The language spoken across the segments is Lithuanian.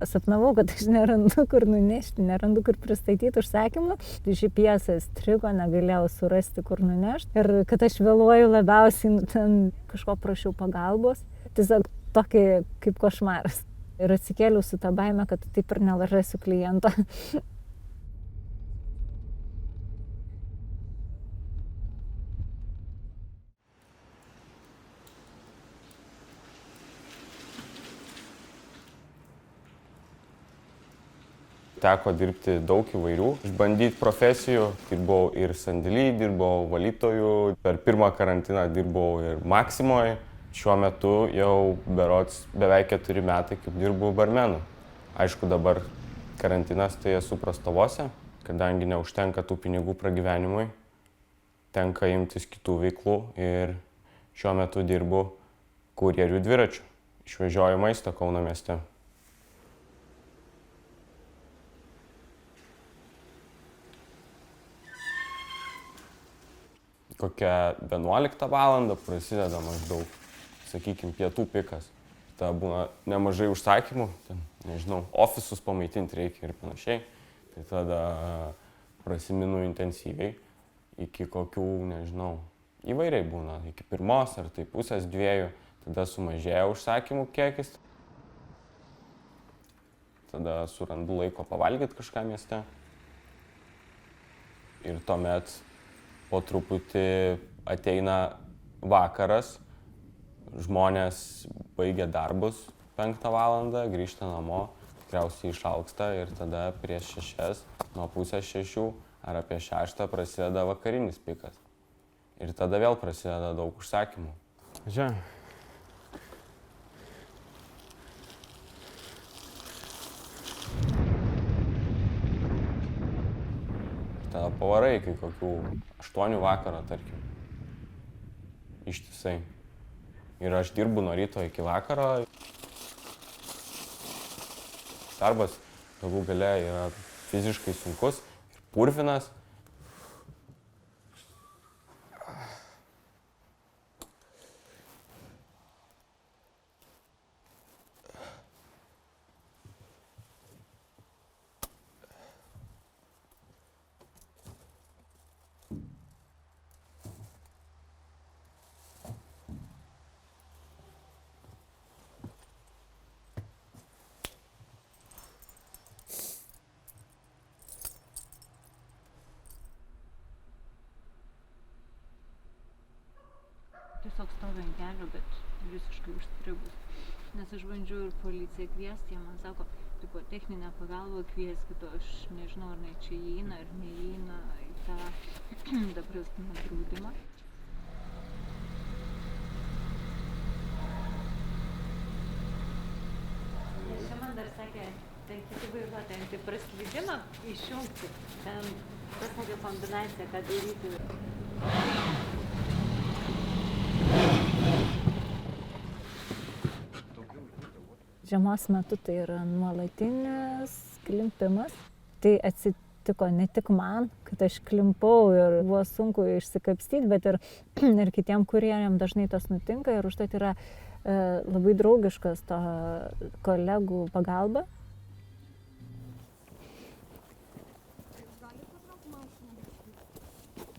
Sapnavau, kad aš nerandu kur nunešti, nerandu kur pristatyti užsakymą. GPS strigo, negalėjau surasti kur nunešti. Ir kad aš vėluoju labiausiai, ten kažko prašiau pagalbos. Tiesiog tokį kaip košmaras. Ir atsikėliau su tą baime, kad taip ir nelarasiu kliento. Teko dirbti daug įvairių, išbandyti profesijų. Dirbau ir sandėly, dirbau valytojų. Per pirmą karantiną dirbau ir Maksimoje. Šiuo metu jau berods beveik 4 metai, kaip dirbu barmenu. Aišku, dabar karantinas tai esu prastovose, kadangi neužtenka tų pinigų pragyvenimui. Tenka imtis kitų veiklų ir šiuo metu dirbu kurjerių dviračių. Išvežioju maistą Kauno mieste. Kokią 11 valandą prasideda maždaug, sakykime, pietų pikas. Ta būna nemažai užsakymų, ten, nežinau, ofisus pamaitinti reikia ir panašiai. Tai tada prasiminu intensyviai iki kokių, nežinau, įvairiai būna, iki 1 ar tai 1:30, tada sumažėja užsakymų kiekis. Tada surandu laiko pavalgyti kažką mieste. Ir tuomet po truputį ateina vakaras, žmonės baigia darbus 5 valandą, grįžta namo, tikriausiai išalksta ir tada prieš 6, nuo 5:30 ar apie 6 prasideda vakarinis pikas. Ir tada vėl prasideda daug užsakymų. Žiūrėjau. Tada pavarai iki kokių 8 vakaro, tarkim, ištisai. Ir aš dirbu nuo ryto iki vakaro. Darbas galų gale yra fiziškai sunkus ir purvinas. Tiesiog stoviu ant kelio, bet visiškai užstrigus. Nes aš bandžiau ir policiją kviesti, jie man sako, tipo, techninę pagalbą kvieskit, aš nežinau, ar čia įeina ar neįeina į tą dabartinį draudimą. Nes čia man dar sakė, ten kiti vairuotojai, tai praslydimą išjungti, ten pasakė kombinaciją, ką daryti. Žiemos metu tai yra nuolatinis klimpimas. Tai atsitiko ne tik man, kad aš klimpau ir buvo sunku išsikapstyti, bet ir kitiem kurjeriam dažnai tas nutinka ir užtat yra labai draugiškas to kolegų pagalba.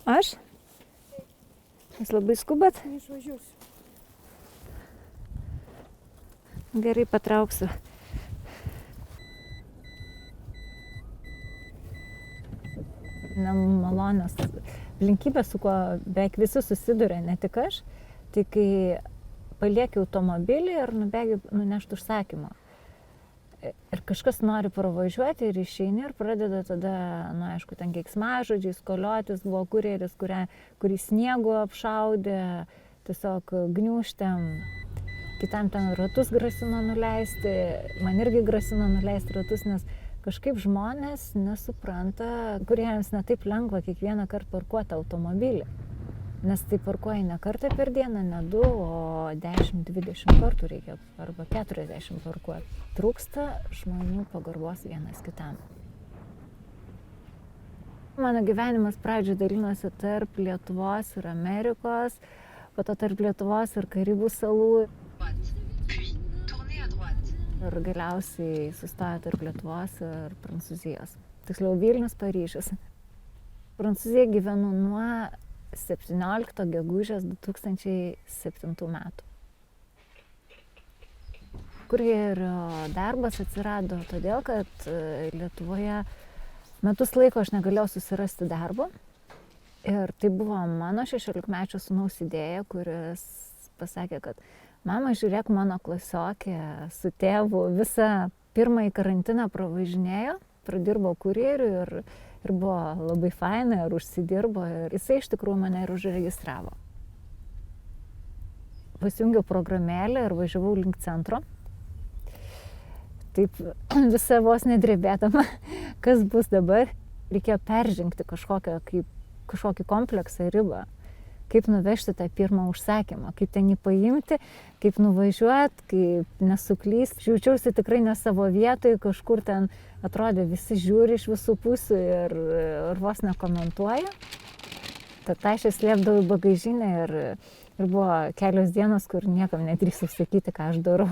Aš? Jūs labai skubat? Išvažiuosiu. Gerai, patrauksiu. Nemalonios aplinkybės, su kuo beveik visi susiduria, ne tik aš, tai kai palieki automobilį ir nubėgi nunešti užsakymą. Ir kažkas nori pravažiuoti ir išeini ir pradeda tada, aišku, ten keiksmažodžiais koliotis, buvo kurjeris, kurį sniegu apšaudė, tiesiog gniūžtėm. Kitam ten ratus grasino nuleisti, man irgi grasino nuleisti ratus, nes kažkaip žmonės nesupranta, kuriems ne taip lengva kiekvieną kartą parkuoti automobilį. Nes tai parkuoji ne kartą per dieną, ne 2, o 10-20 kartų reikia, arba 40 parkuoti. Trūksta žmonių pagarbos vienas kitam. Mano gyvenimas pradžioje dalinosi tarp Lietuvos ir Amerikos, po to tarp Lietuvos ir Karibų salų. Ir galiausiai sustojo tarp Lietuvos ir Prancūzijos. Tiksliau Vilnius, Paryžius. Prancūzijoje gyvenu nuo 17 gegužės 2007 metų. Kurjerio darbas atsirado todėl, kad Lietuvoje metus laiko aš negalėjau susirasti darbo. Ir tai buvo mano 16-mečio sūnaus idėja, kuris pasakė, kad mama, žiūrėk, mano klasiokė su tėvu visą pirmąjį karantiną pravažinėjo, pradirbo kurjeriu ir buvo labai faina ir užsidirbo. Ir jisai iš tikrųjų mane ir užregistravo. Pasijungiau programėlę ir važiavau link centro. Taip visą vos nedrebėdama, kas bus dabar, reikėjo peržengti kažkokį kompleksą, ribą, kaip nuvežti tą pirmą užsakymą, kaip ten jį paimti, kaip nuvažiuoti, kaip nesuklysti. Jaučiausi tikrai ne savo vietoje, kažkur ten atrodė visi žiūri iš visų pusių ir vos nekomentuoja. Tad aš slėpdavau į bagažinę ir buvo kelios dienos, kur niekam nedrįsau sakyti, ką aš darau.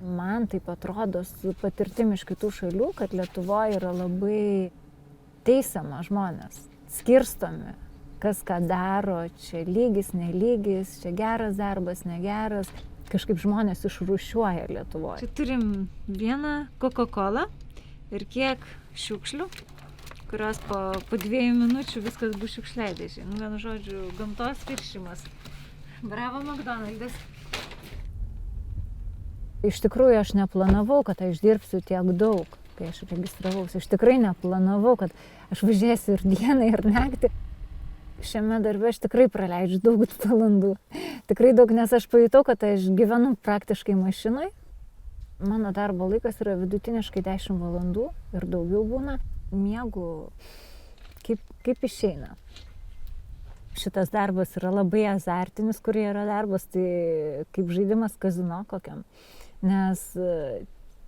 Man taip atrodo su patirtim iš kitų šalių, kad Lietuvoje yra labai teisiama žmonės, skirstomi, kas ką daro, čia lygis, nelygis, čia geras darbas, negeras. Kažkaip žmonės išrūšiuoja Lietuvoje. Čia turim vieną Coca-Colą ir kiek šiukšlių, kurios po 2 minučių viskas bus šiukšliadėžė. Vienu žodžiu, gamtos viršimas. Bravo, McDonald's. Iš tikrųjų, aš neplanavau, kad aš dirbsiu tiek daug, kai aš registravausi. Aš tikrai neplanavau, kad aš važiuosiu ir dieną, ir naktį. Šiame darbe aš tikrai praleidžiu daug valandų. Tikrai daug, nes aš pajutau, kad aš gyvenu praktiškai mašinoj. Mano darbo laikas yra vidutiniškai 10 valandų ir daugiau būna. Miegu kaip išeina. Šitas darbas yra labai azartinis, kurie yra darbas, tai kaip žaidimas kazino kokiam. Nes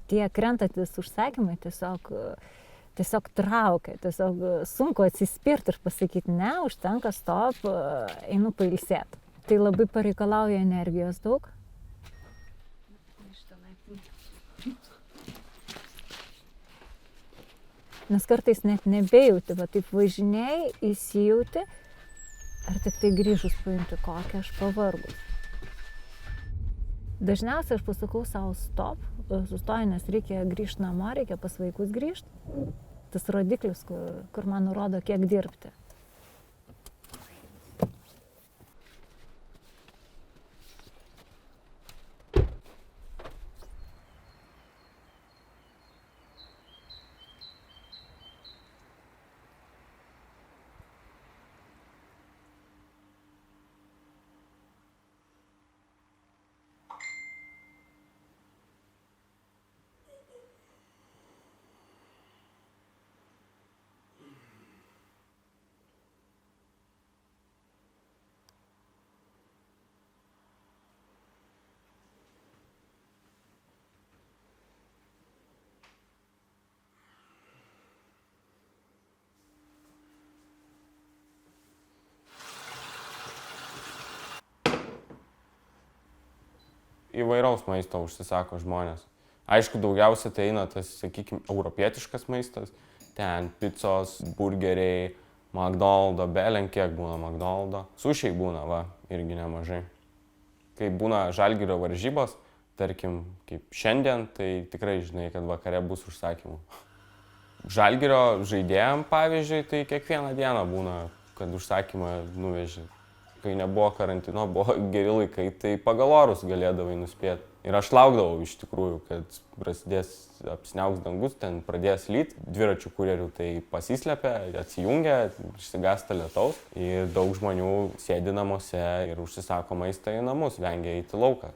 tie krentantis užsakymai tiesiog traukia, tiesiog sunku atsispirti ir pasakyti, ne, užtenka, stop, einu pailsėti. Tai labai pareikalauja energijos daug. Nes kartais net nebejauti, va taip važinėjai, įsijauti, ar tik tai grįžus paimti, kokią aš pavargus. Dažniausiai aš pasakau savo stop, sustoju, nes reikia grįžti namo, reikia pas vaikus grįžti. Tas rodiklis, kur man nurodo, kiek dirbti. Įvairaus maisto užsisako žmonės. Aišku, daugiausia tai eina tas, sakykime, europietiškas maistas. Ten picos, burgeriai, McDonald's, belenkiek būna McDonald's. Sušiai būna, va, irgi nemažai. Kai būna Žalgirio varžybos, tarkim, kaip šiandien, tai tikrai žinai, kad vakare bus užsakymų. Žalgirio žaidėjam, pavyzdžiui, tai kiekvieną dieną būna, kad užsakymą nuveži. Kai nebuvo karantino, buvo geri laikai, tai pagal orus galėdavai nuspėti. Ir aš laukdavau iš tikrųjų, kad prasidės apsniauks dangus, ten pradės lyt. Dviračių kurjerių tai pasislepia, atsijungia, išsigąsta lietaus. Ir daug žmonių sėdi namuose ir užsisako maistą į namus, vengia eiti lauką.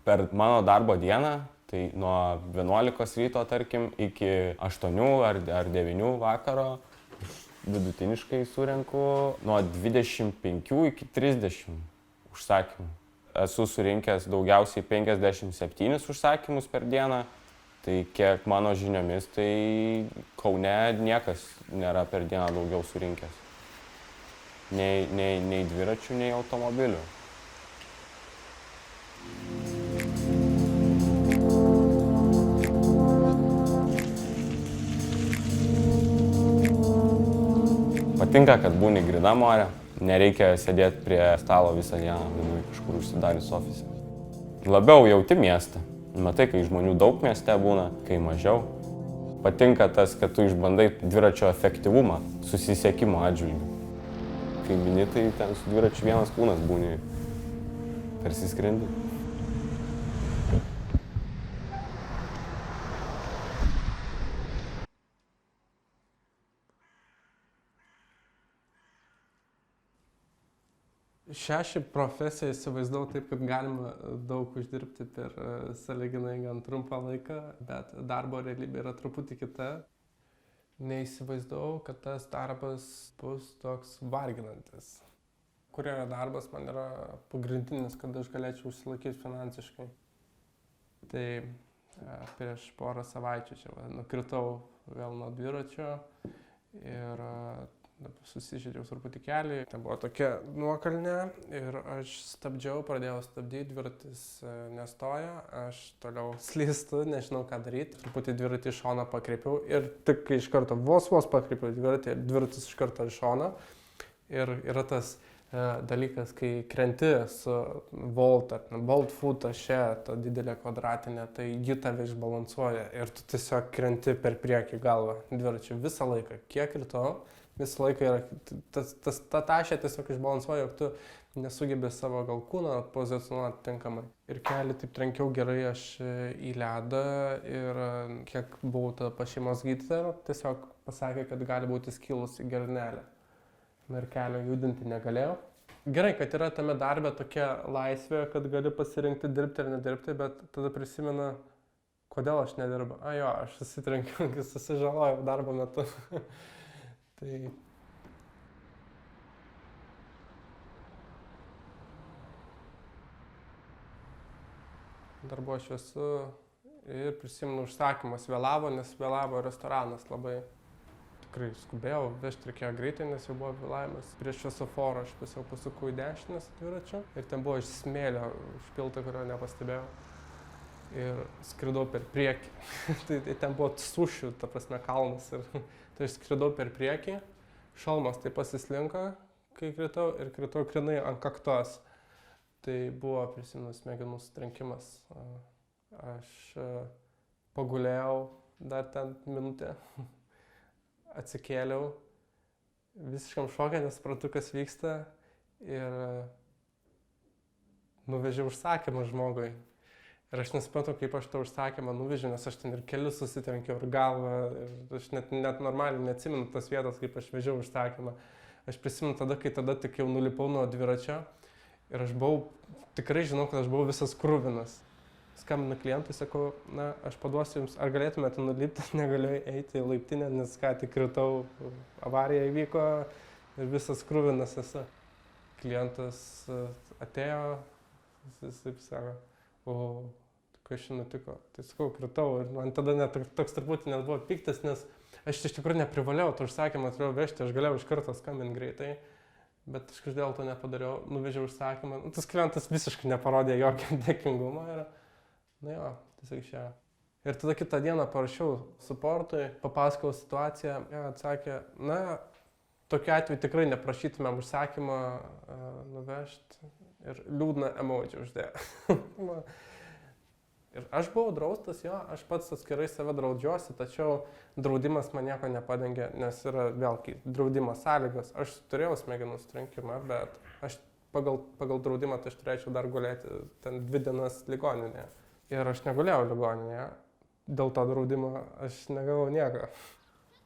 Per mano darbo dieną, tai nuo 11 ryto, tarkim, iki 8 ar 9 vakaro, vidutiniškai surenku nuo 25 iki 30 užsakymų. Esu surinkęs daugiausiai 57 užsakymus per dieną, tai kiek mano žiniomis, tai Kaune niekas nėra per dieną daugiau surinkęs. nei dviračių, nei automobilių. Patinka, kad būni grynam ore, nereikia sėdėti prie stalo visą dieną viduj kažkur užsidarius ofise. Labiau jauti miestą. Matai, kai žmonių daug mieste būna, kai mažiau. Patinka tas, kad tu išbandai dviračio efektyvumą, susisiekimo atžvilgiu. Kai mini, tai ten su dviračiu vienas kūnas būni, tarsi skrendi. Šią profesiją įsivaizdavau taip, kad galima daug uždirbti per sąlyginai gan trumpą laiką, bet darbo realybė yra truputį kita. Neįsivaizdavau, kad tas darbas bus toks varginantis. Kurjerio darbas man yra pagrindinis, kad aš galėčiau užsilaikyti finansiškai. Tai prieš porą savaičių čia nukritau vėl nuo dviračio ir susižeidžiau truputį kelį. Ten buvo tokia nuokalnė ir aš stabdžiau, pradėjau stabdyti, dviratis nestoja, aš toliau slystu, nežinau ką daryti. Truputį dviratį iš šoną pakreipiau ir tik kai iš karto vos pakreipiau dviratį, dviratis iš karto iš šono. Ir yra tas dalykas, kai krenti su Volt Foot aše, ta didelė kvadratinė, tai ji tave išbalansuoja ir tu tiesiog krenti per priekį galvą dviračiu visą laiką. Kiek kritau, visą laiką yra, ta tašė tiesiog išbalansuoja, jog tu nesugebi savo gal kūną pozicionuoti tinkamai. Ir kelį taip trenkiau gerai aš į ledą ir kiek buvau pas šeimos gydytoją, tiesiog pasakė, kad gali būti skilusi gelnelė. Ir kelio judinti negalėjau. Gerai, kad yra tame darbe tokia laisvė, kad gali pasirinkti dirbti ar nedirbti, bet tada prisimenu, kodėl aš nedirbu. Aš susitrenkiau, susižalojau darbo metu. Tai darbo aš esu ir prisimenu užsakymas vėlavo, nes vėlavo restoranas labai. Tikrai skubėjau, vežti reikėjo greitai, nes jau buvo vėlavimas. Prieš šviesoforą aš tiesiog pasukau į dešinę su dviračiu ir ten buvo iš smėlio užpilta, kurio nepastebėjau. Ir skridau per priekį. Tai ten buvo sušių, ta prasme, kalnas. Ir tai aš skridau per priekį, šalmas tai pasislinko, kai kritau, ir kritau krinai ant kaktos. Tai buvo, prisimenu, smegenų sutrenkimas. Aš pagulėjau dar ten minutę. Atsikėliau, visiškam šoke, nesuprantu, kas vyksta ir nuvežiau užsakymą žmogui. Ir aš nesuprantu, kaip aš tą užsakymą nuvežiau, nes aš ten ir kelius susitrenkiau, ir galvą, ir aš net normaliai neatsimenu tas vietas, kaip aš vežiau užsakymą. Aš prisimenu tada, kai tada tik jau nulipau nuo dviračio ir aš buvau, tikrai žinau, kad aš buvau visas kruvinas. Skambinu klientui, sakau, aš paduosiu jums, ar galėtumėte nulipti, negaliu eiti į laiptinę, nes ką tik kritau, avarija įvyko ir visas kruvinas esu. Klientas atėjo, jis taip sako, kas čia nutiko. Tai sakau, kritau ir man tada net toks truputį net buvo piktas, nes aš iš tikrųjų neprivalėjau to užsakymą, turėjau vežti, aš galėjau iš karto skambinti greitai. Bet aš kažkodėl to nepadariau, nuvežiau užsakymą. Tas klientas visiškai neparodė jokio dėkingumo ir tiesiog išėjo. Ir tada kitą dieną parašiau suportui, papasakau situaciją, atsakė, tokiu atveju tikrai neprašytumėm užsakymą nuvežti ir liūdną emoji uždėjo. Ir aš buvau draustas, aš pats atskirai save draudžiuosi, tačiau draudimas man nieko nepadengė, nes yra vėlgi draudimo sąlygos. Aš turėjau smegenų sutrenkimą, bet aš pagal draudimą tai aš turėčiau dar gulėti ten 2 dienas ligoninėje. Ir aš negulėjau ligoninėje, dėl to draudimo aš negavau nieko.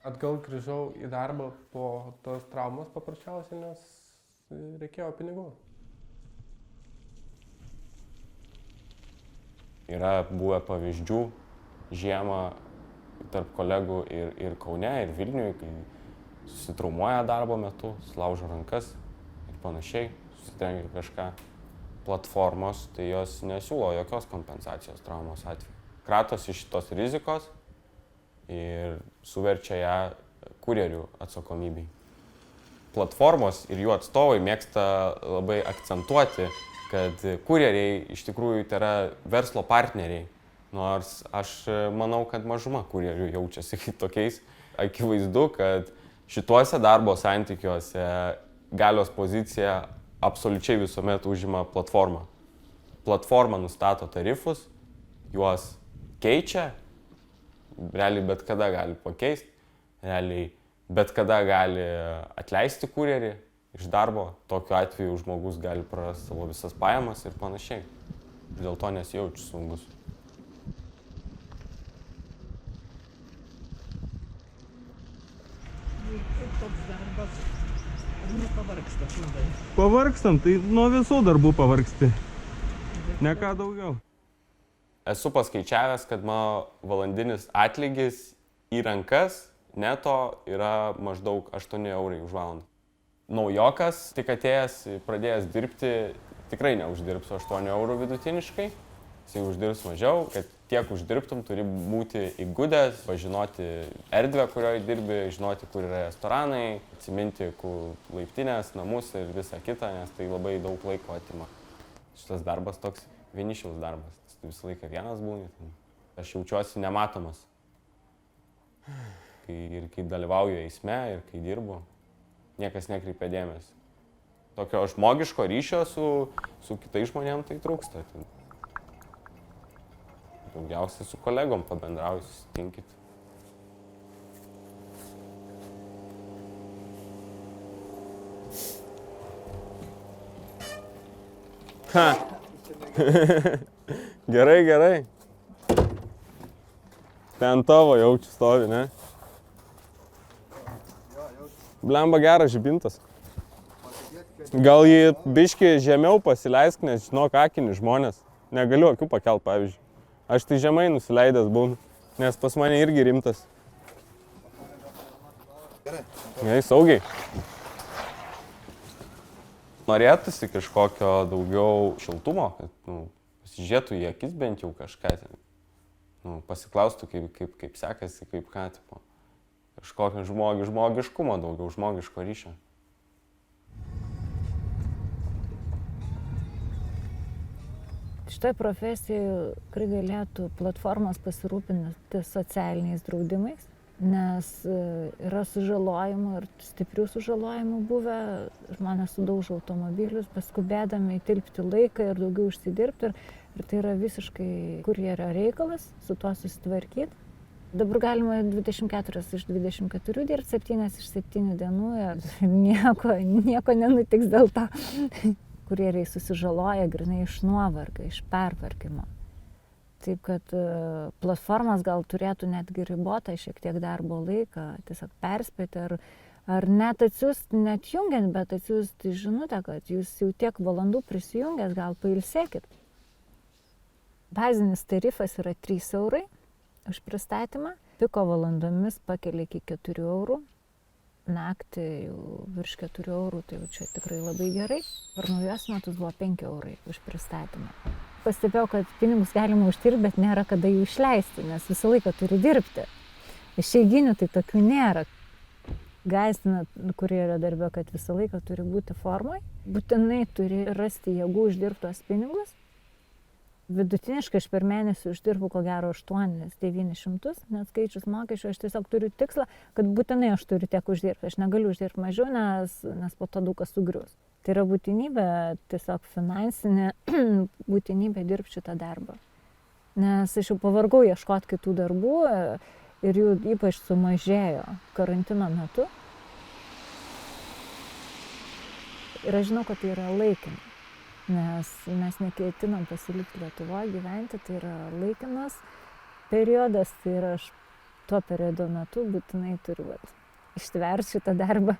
Atgal grįžau į darbą po tos traumos paprasčiausiai, nes reikėjo pinigų. Yra buvę pavyzdžių žiemą tarp kolegų ir Kaune, ir Vilniuje, kai susitraumuoja darbo metu, sulaužo rankas ir panašiai, susitrenkia kažką. Platformos, tai jos nesiūlo jokios kompensacijos traumos atveju. Kratosi šitos rizikos ir suverčia ją kurjerių atsakomybei. platformos ir jų atstovai mėgsta labai akcentuoti, kad kurjeriai iš tikrųjų tai yra verslo partneriai. Nors aš manau, kad mažuma kurjerių jaučiasi tokiais. Akivaizdu, kad šituose darbo santykiuose galios poziciją absoliučiai visuomet užima platforma. Platforma nustato tarifus, juos keičia, realiai bet kada gali pakeisti, realiai bet kada gali atleisti kurjerį iš darbo, tokiu atveju žmogus gali prarasti savo visas pajamas ir panašiai. Dėl to nesijaučiu saugus. Pavargstam, tai nuo visų darbų pavargsti. Ne ką daugiau. Esu paskaičiavęs, kad mano valandinis atlygis į rankas neto yra maždaug 8 eurai už valandą. Naujokas, tik atėjęs, pradėjęs dirbti, tikrai neuždirbs 8 eurų vidutiniškai. Jisai uždirbs mažiau, kad tiek uždirbtum, turi būti įgudęs, pažinoti erdvę, kurioje dirbi, žinoti, kur yra restoranai, atsiminti, kur laiptinės, namus ir visą kitą, nes tai labai daug laiko atima. Šitas darbas toks vienišiaus darbas. Tu visą laiką vienas būni. Aš jaučiuosi nematomas. Kai dalyvauju eisme ir kai dirbu, niekas nekreipia dėmesio. Tokio žmogiško ryšio su kitais žmonėms tai trūksta. Daugiausiai su kolegom pabendrauju, susitinkit. Ha! Gerai. Ten tavo jaučiu stovi, ne? Blemba geras žibintas. Gal jį biškį žemiau pasileisk, nes žinok akinius žmonės. Negaliu akių pakelt, pavyzdžiui. Aš tai žemai nusileidęs būnu, nes pas mane irgi rimtas. Gerai, saugiai. Norėtųsi kažkokio daugiau šiltumo, kad pasižiūrėtų į akis bent jau kažką ten. Pasiklaustų, kaip sekasi, kaip ką, tipo. Kažkokio žmogiškumo daugiau, žmogiško ryšio. Šitoje profesijoje tikrai galėtų platformos pasirūpinti socialiniais draudimais, nes yra sužalojimų ir stiprių sužalojimų buvę, žmonės sudaužo automobilius, paskubėdami įtilpti laiką ir daugiau užsidirbti ir tai yra visiškai kurjerio reikalas su tuo susitvarkyti. Dabar galima 24 iš 24 dirbti, 7 iš 7 dienų ir nieko nenutiks dėl to. Kurjeriai susižaloja grinai iš nuovargio, iš pervargimo. Taip, kad platformos gal turėtų netgi ribotą šiek tiek darbo laiką, tiesiog perspėti ar net atsiųsti, net jungiant, bet atsiųsti žinutę, kad jūs jau tiek valandų prisijungęs, gal pailsėkit. Bazinis tarifas yra 3 eurai už pristatymą, piko valandomis pakelia iki 4 eurų. Naktį jau virš 4 eurų, tai jau čia tikrai labai gerai. Per naujos metus buvo 5 eurai už pristatymą. Pastebėjau, kad pinigus galima uždirbti, bet nėra kada jų išleisti, nes visą laiką turi dirbti. Išeiginių tai tokių nėra. Gąsdina kurjerio darbe, kad visą laiką turi būti formoj. Būtinai turi rasti jėgų uždirbti tuos pinigus. Vidutiniškai aš per mėnesį uždirbu ko gero 8-900, net skaičius mokesčių, aš tiesiog turiu tikslą, kad būtinai aš turiu tiek uždirbti. Aš negaliu uždirbti mažiau, nes po to daug kas sugrius. Tai yra būtinybė, tiesiog finansinė būtinybė dirbti šitą darbą. Nes aš jau pavargau ieškoti kitų darbų ir jų ypač sumažėjo karantino metu. Ir aš žinau, kad tai yra laikina. Nes mes neketinam pasilikti Lietuvoje gyventi, tai yra laikinas periodas, tai yra aš tuo periodo metu būtinai turiu ištverti šitą darbą.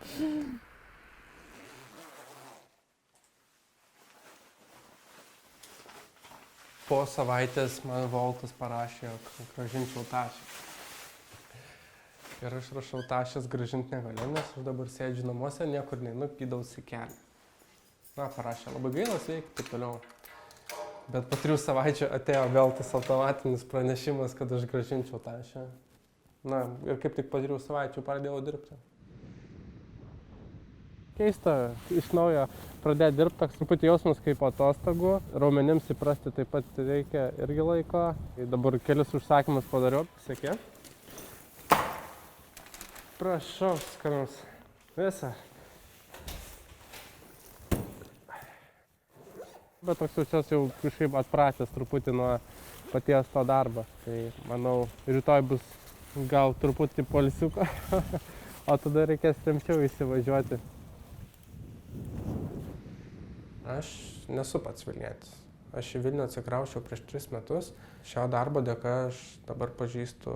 Po savaitės man Voltas parašė, jog grąžinčiau tašę. Ir aš rašau tašės grąžinti negaliu, nes aš dabar sėdžiu namuose, niekur neinu, gydausi kelią. Na, parašė, labai gaila sveiki, taip toliau. Bet po 3 savaičių atėjo vėl tas automatinis pranešimas, kad aš grąžinčiau tašę. Na, ir kaip tik po 3 savaičių pradėjau dirbti. Keista iš naujo pradėti dirbti, toks truputį jausmas kaip atostogų. Raumenims įprasti taip pat reikia irgi laiko. Dabar kelius užsakymus padariau. Sekė. Prašau, skanaus. Visą. Bet toks jaučiuosi jau kažkaip atpratęs truputį nuo paties to darbo. Tai manau, rytoj bus gal truputį poilsiuko, o tada reikės rimčiau įsivažiuoti. Aš nesu pats Vilnietis. Aš į Vilnių atsikraušiau prieš 3 metus. Šio darbo dėka aš dabar pažįstu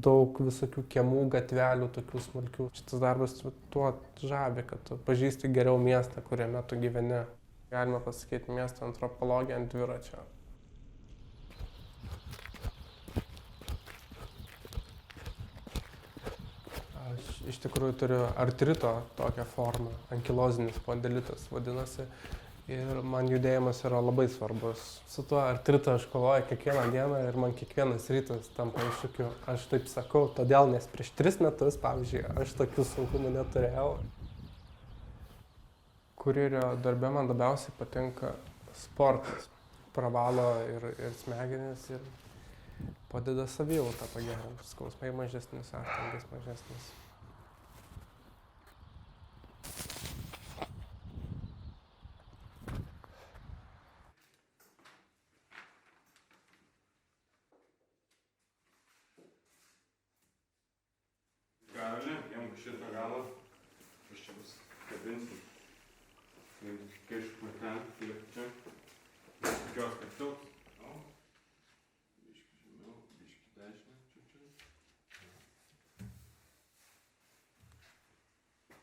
daug visokių kiemų, gatvelių, tokių smulkių. Šitas darbas tuo žavi, kad tu pažįsti geriau miestą, kuriame tu gyveni. Galima pasakyti miesto antropologiją ant dviračio. Aš iš tikrųjų turiu artrito tokią formą, ankilozinis spondilitas vadinasi, ir man judėjimas yra labai svarbus. Su tuo artritu aš kovoju kiekvieną dieną ir man kiekvienas rytas tampa iššūkiu. Aš taip sakau, todėl, nes prieš 3 metus, pavyzdžiui, aš tokių sunkumų neturėjau. Kurjerio darbe man labiausiai patinka sportas. Pravalo ir smegenis ir padeda savijautą pagerinti. Skausmai mažesnis, aštangis mažesnis. Galė, jam šitą galą, aš čia bus kabinsim. Kai iš kur ten, kiek čia. Tikiuosi, kad tilps. Biški žemiau, biški dešinę, čia.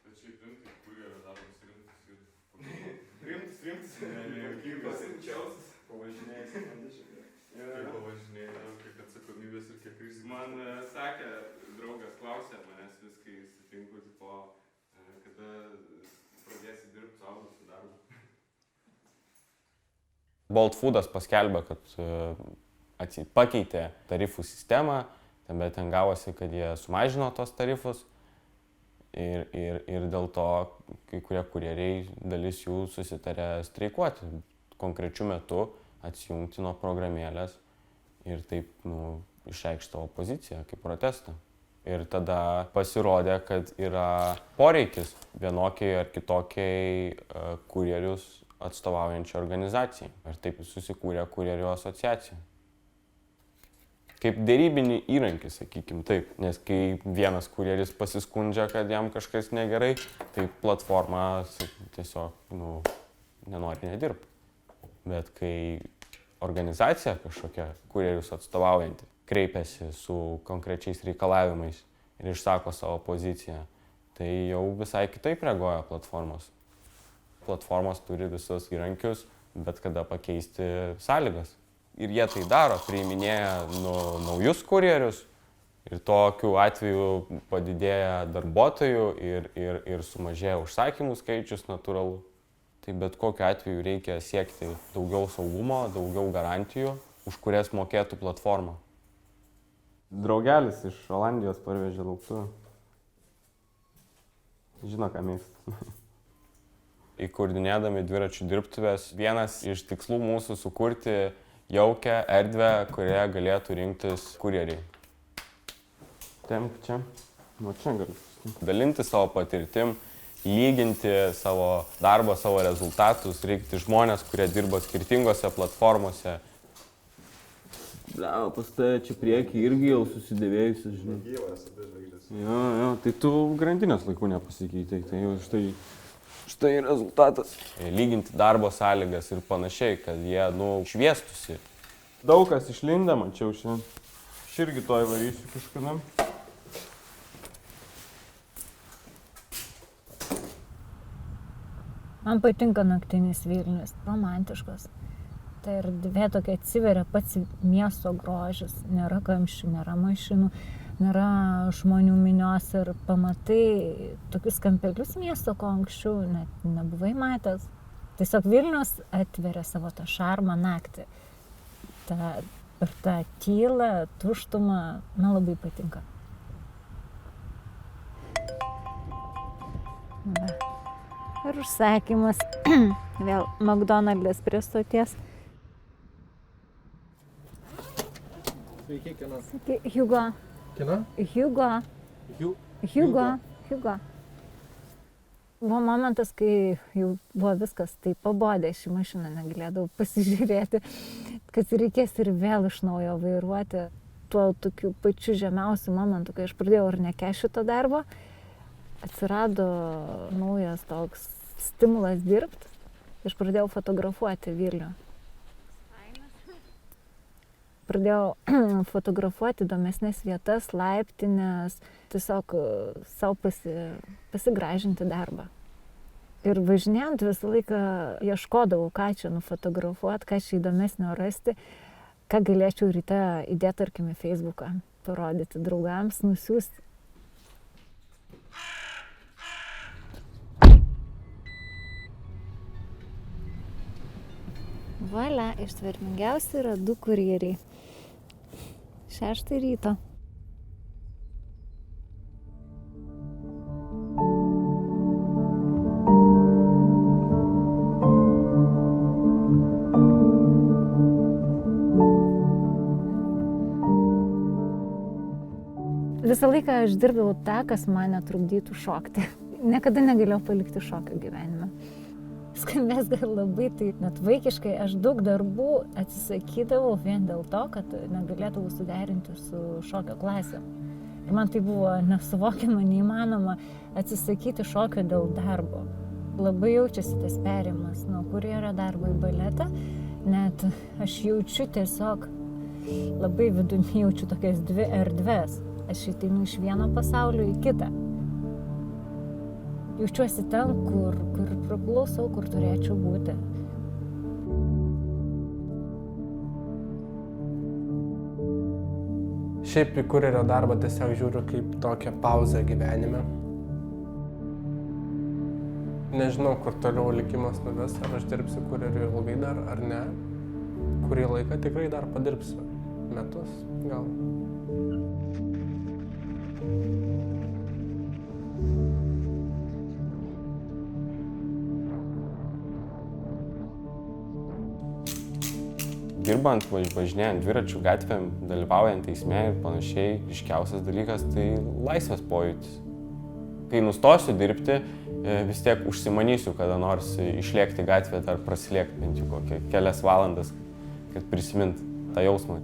Bet šiaip rimtai, kurjerio darbas rimtas ir... Rimtas? Nejuokingas. Rimčiausias. Pavažinėjęs man dešinę. Kiek pavažinėjau, kiek atsakomybės ir kiek rizikų. Man sakė, draugas klausė manęs vis, kai sutinku, kada pradėsi dirbti suaugusių darbų. Bolt Foodas paskelbė, kad pakeitė tarifų sistemą, bet ten gavosi, kad jie sumažino tos tarifus ir dėl to kai kurie kurjeriai, dalis jų susitarė streikuoti konkrečiu metu, atsijungti nuo programėlės ir taip išreikšti savo poziciją kaip protestą. Ir tada pasirodė, kad yra poreikis vienokiai ar kitokiai kurjerius atstovaujančiai organizacijai. Ir taip susikūrė kurjerių asociacija. Kaip dėrybinį įrankį, sakykim taip. Nes kai vienas kurjeris pasiskundžia, kad jam kažkas negerai, tai platforma tiesiog nenori nedirbti. Bet kai organizacija kažkokia, kurjerius atstovaujanti, kreipiasi su konkrečiais reikalavimais ir išsako savo poziciją, tai jau visai kitaip reaguoja platformos. Platformos turi visus įrankius, bet kada pakeisti sąlygas. Ir jie tai daro, priiminėja naujus kurjerius ir tokiu atveju padidėja darbuotojų ir sumažėja užsakymų skaičius natūralu. Tai bet kokiu atveju reikia siekti daugiau saugumo, daugiau garantijų, už kurias mokėtų platforma. Draugelis iš Olandijos parvežė lauktuvę. Žino, ką mėgsta. Įkurdinėdami dviračių dirbtuvės, vienas iš tikslų mūsų sukurti jaukią erdvę, kurioje galėtų rinktis kurjeriai. Tempk čia. Nu, čia galiu. Dalinti savo patirtim, lyginti savo darbą, savo rezultatus, rinkti žmonės, kurie dirba skirtingose platformose. Bliau, pas tave čia priekį irgi jau susidėvėjusi, žinai. Gyvas, abi žvaigždės. Jo, tai tu grandinės laikų nepasikeitai, tai jau štai rezultatas. Lyginti darbo sąlygas ir panašiai, kad jie, šviestusi. Daug kas išlinda, mačiau šiandien. Aš irgi toj varysiu kažkada. Man patinka naktinis Vilnius, romantiškas. Ta erdvė tokia atsiveria pats miesto grožis, nėra kamščių, nėra mašinų, nėra žmonių minios ir pamatai tokius kampelius miesto, ko anksčiau net nebuvai matęs. Tiesiog Vilnius atveria savo tą šarmą naktį. Ir tą tylą, tuštumą, man labai patinka. Va. Ir užsakymas. Vėl McDonald's prie stoties. Sveiki, kino. Hugo. Kino? Hugo. Buvo momentas, kai jau buvo viskas taip pabodė, šį mašiną negalėdavau pasižiūrėti, kad reikės ir vėl iš naujo vairuoti. Tuo tokiu pačiu žemiausiu momentu, kai aš pradėjau ar nekęsti to darbo, atsirado naujas toks stimulas dirbti. Aš pradėjau fotografuoti Vilnių. Pradėjau fotografuoti įdomesnės vietas, laiptinės, tiesiog savo pasigražinti darbą. Ir važinėjant visą laiką ieškodavau, ką čia nufotografuoti, ką čia įdomesnio rasti, ką galėčiau ryte įdėti, tarkim, į Facebooką, parodyti draugams, nusiųsti. Valia, ištvermingiausi yra 2 kurjeriai. 6 ryto. Visą laiką aš dirbdavau tą, kas man netrukdytų šokti. Niekada negalėjau palikti šokio gyvenime. Skambės gal labai tai net vaikiškai, aš daug darbų atsisakydavau vien dėl to, kad negalėdavau suderinti su šokio klase. Ir man tai buvo nesuvokiama, neįmanoma atsisakyti šokio dėl darbo. Labai jaučiasi tas perėjimas nuo kurjerio darbo į baletą, net aš jaučiu tiesiog, labai vidumi jaučiu tokias 2 erdves. Aš ateinu iš vieno pasaulio į kitą. Jaučiuosi ten, kur priklausau, kur turėčiau būti. Šiaip į kurjerio darbą tiesiog žiūriu kaip tokią pauzę gyvenime. Nežinau, kur toliau likimas nuves, ar aš dirbsiu kurjeriu ilgai dar, ar ne. Kurį laiką tikrai dar padirbsiu. Metus, gal. Dirbant, važinėjant dviračių gatvėm, dalyvaujant eisme ir panašiai, ryškiausias dalykas tai laisvės pojūtis. Kai nustosiu dirbti, vis tiek užsimanysiu kada nors išlėkti gatvę ar prasilėkti bent jau kelias valandas, kad prisimint tą jausmą.